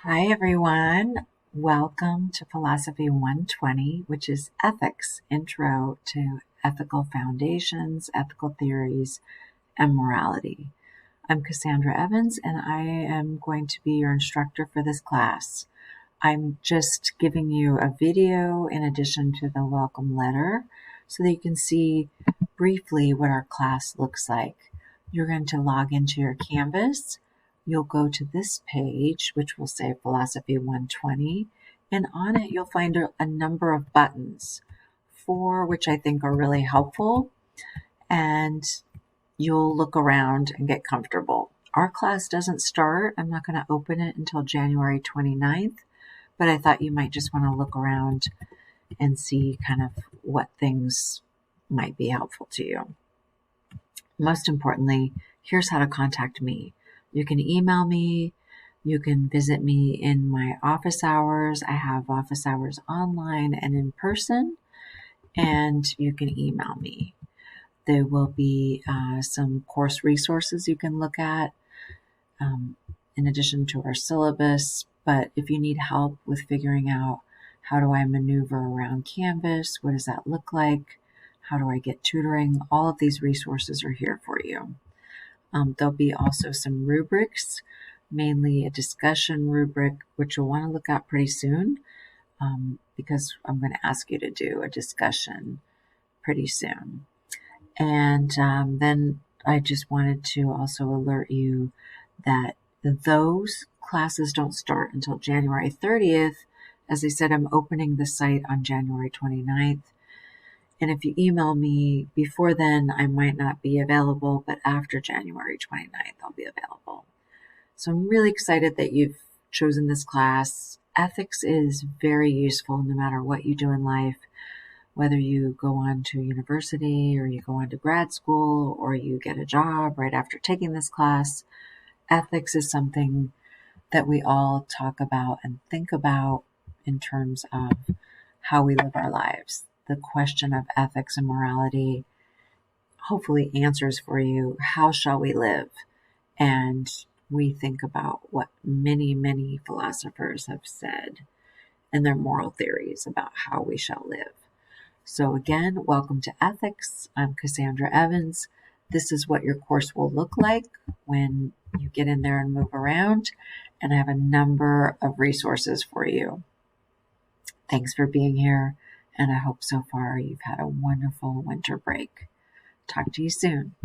Hi, everyone. Welcome to Philosophy 120, which is Ethics Intro to Ethical Foundations, Ethical Theories, and Morality. I'm Cassandra Evans, and I am going to be your instructor for this class. I'm just giving you a video in addition to the welcome letter so that you can see briefly what our class looks like. You're going to log into your Canvas. You'll go to this page, which will say Philosophy 120, and on it you'll find a number of buttons, 4 which I think are really helpful, and you'll look around and get comfortable. Our class doesn't start. I'm not going to open it until January 29th, but I thought you might just want to look around and see kind of what things might be helpful to you. Most importantly, here's how to contact me. You can email me. You can visit me in my office hours. I have office hours online and in person, and you can email me. There will be some course resources you can look at in addition to our syllabus. But if you need help with figuring out how do I maneuver around Canvas, what does that look like, how do I get tutoring, all of these resources are here for you. There'll be also some rubrics, mainly a discussion rubric, which you'll want to look at pretty soon because I'm going to ask you to do a discussion pretty soon. And then I just wanted to also alert you that those classes don't start until January 30th. As I said, I'm opening the site on January 29th. And if you email me before then, I might not be available, but after January 29th, I'll be available. So I'm really excited that you've chosen this class. Ethics is very useful no matter what you do in life, whether you go on to university or you go on to grad school or you get a job right after taking this class. Ethics is something that we all talk about and think about in terms of how we live our lives. The question of ethics and morality hopefully answers for you, how shall we live? And we think about what many, many philosophers have said in their moral theories about how we shall live. So again, welcome to Ethics. I'm Cassandra Evans. This is what your course will look like when you get in there and move around. And I have a number of resources for you. Thanks for being here. And I hope so far you've had a wonderful winter break. Talk to you soon.